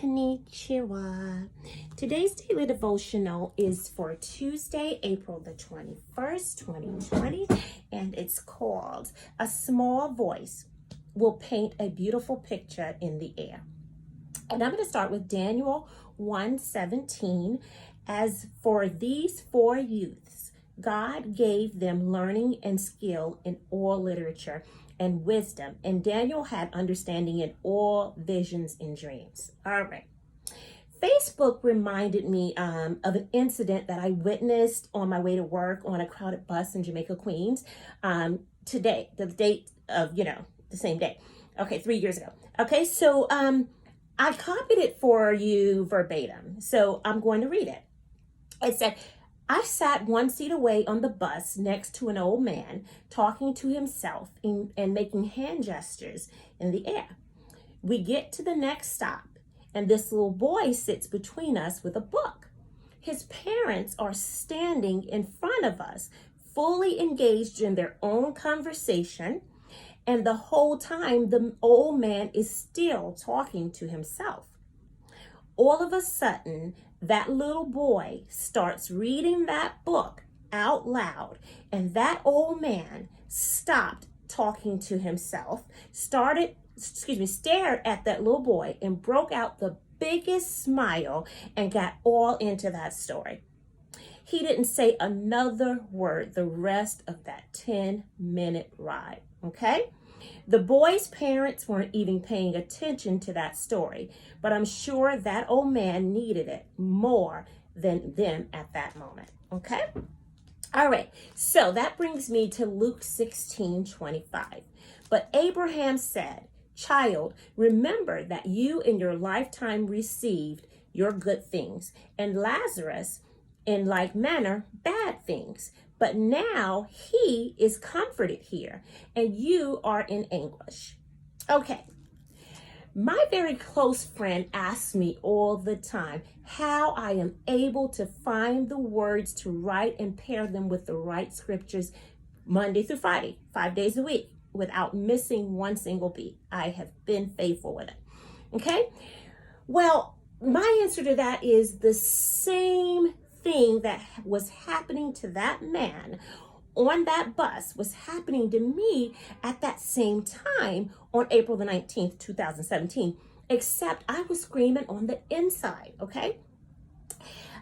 Konnichiwa. Today's daily devotional is for Tuesday, April the 21st, 2020, and it's called A Small Voice Will Paint a Beautiful Picture in the Air. And I'm going to start with Daniel 1:17. As for these four youths, God gave them learning and skill in all literature and wisdom, and Daniel had understanding in all visions and dreams. All right. Facebook reminded me of an incident that I witnessed on my way to work on a crowded bus in Jamaica, Queens. Today, the date of, the same day. Okay, 3 years ago. Okay, so I copied it for you verbatim. So I'm going to read it. It said, I sat one seat away on the bus next to an old man talking to himself and making hand gestures in the air. We get to the next stop, and this little boy sits between us with a book. His parents are standing in front of us, fully engaged in their own conversation, and the whole time the old man is still talking to himself. All of a sudden, that little boy starts reading that book out loud, and that old man stopped talking to himself, stared at that little boy and broke out the biggest smile and got all into that story. He didn't say another word the rest of that 10-minute ride, okay? The boy's parents weren't even paying attention to that story, but I'm sure that old man needed it more than them at that moment, okay? All right, so that brings me to Luke 16:25. But Abraham said, child, remember that you in your lifetime received your good things, and Lazarus in like manner bad things. But now he is comforted here, and you are in anguish. Okay. My very close friend asks me all the time how I am able to find the words to write and pair them with the right scriptures Monday through Friday, 5 days a week, without missing one single beat. I have been faithful with it. Okay? Well, my answer to that is the same thing that was happening to that man on that bus was happening to me at that same time on April the 19th, 2017, except I was screaming on the inside, okay?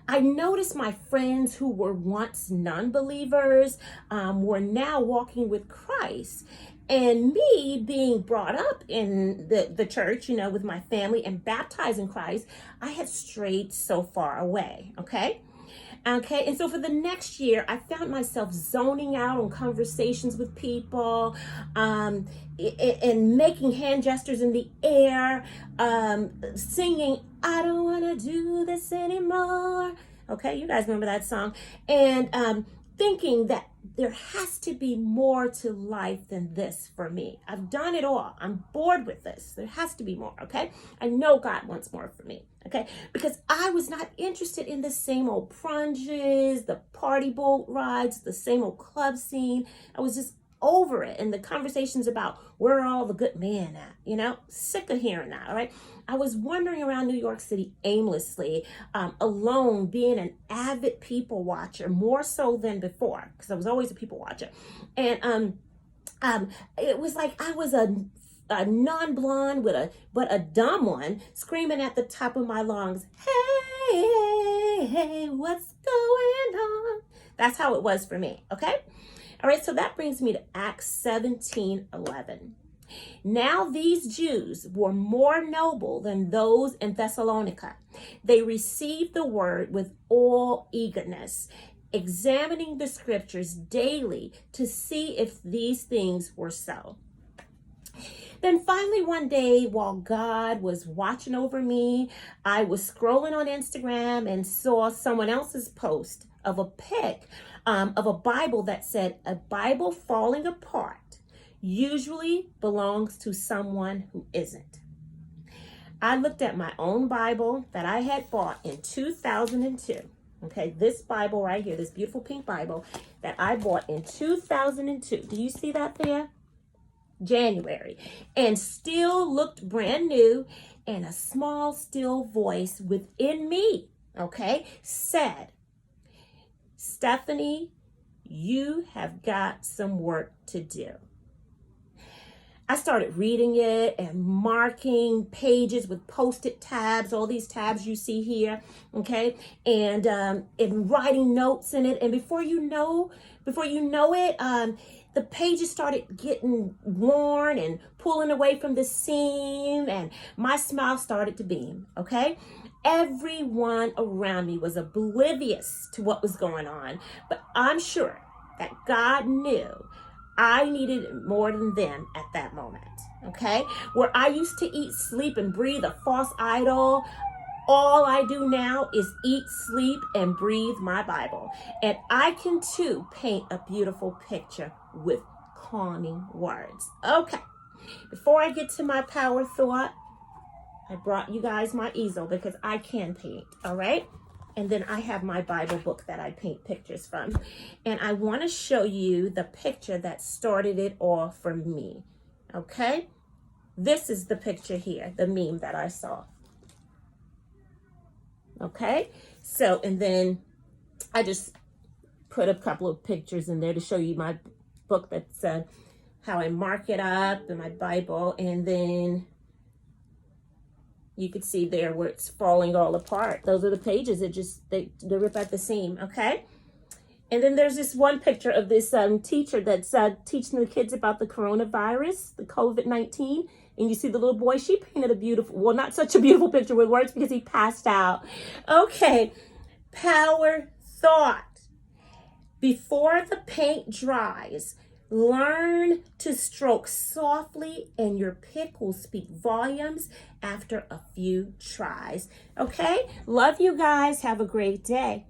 I noticed my friends who were once non-believers were now walking with Christ. And me being brought up in the church, with my family and baptized in Christ, I had strayed so far away, okay? Okay, and so for the next year, I found myself zoning out on conversations with people, and making hand gestures in the air, singing, I don't want to do this anymore. Okay, you guys remember that song? And thinking that there has to be more to life than this for me. I've done it all. I'm bored with this. There has to be more, okay? I know God wants more for me, okay? Because I was not interested in the same old plunges, the party boat rides, the same old club scene. I was just over it. And the conversations about where are all the good men at, sick of hearing that, all right? I was wandering around New York City aimlessly, alone, being an avid people watcher, more so than before, because I was always a people watcher. And it was like I was a non-blonde but a dumb one, screaming at the top of my lungs, hey, hey, hey, what's going on? That's how it was for me, okay? All right, so that brings me to Acts 17:11. Now these Jews were more noble than those in Thessalonica. They received the word with all eagerness, examining the scriptures daily to see if these things were so. Then finally one day, while God was watching over me, I was scrolling on Instagram and saw someone else's post of a pic of a Bible that said, a Bible falling apart usually belongs to someone who isn't. I looked at my own Bible that I had bought in 2002. Okay, this Bible right here, this beautiful pink Bible that I bought in 2002. Do you see that there? January. And still looked brand new and a small, still voice within me, okay, said, Stephanie, you have got some work to do. I started reading it and marking pages with Post-it tabs, all these tabs you see here, okay? And writing notes in it. And before you know it, the pages started getting worn and pulling away from the seam, and my smile started to beam, okay? Everyone around me was oblivious to what was going on, but I'm sure that God knew I needed it more than them at that moment, okay? Where I used to eat, sleep, and breathe a false idol, all I do now is eat, sleep, and breathe my Bible. And I can too paint a beautiful picture with calming words. Okay, before I get to my power thought, I brought you guys my easel because I can paint, all right? And then I have my Bible book that I paint pictures from. And I want to show you the picture that started it all for me. Okay? This is the picture here, the meme that I saw. Okay? So, and then I just put a couple of pictures in there to show you my book that's how I mark it up in my Bible. And then you could see there where it's falling all apart. Those are the pages that they rip at the seam, okay? And then there's this one picture of this teacher that's teaching the kids about the coronavirus, the COVID-19. And you see the little boy, she painted a beautiful, well, not such a beautiful picture with words because he passed out. Okay, power thought. Before the paint dries, learn to stroke softly and your pick will speak volumes after a few tries. Okay? Love you guys. Have a great day.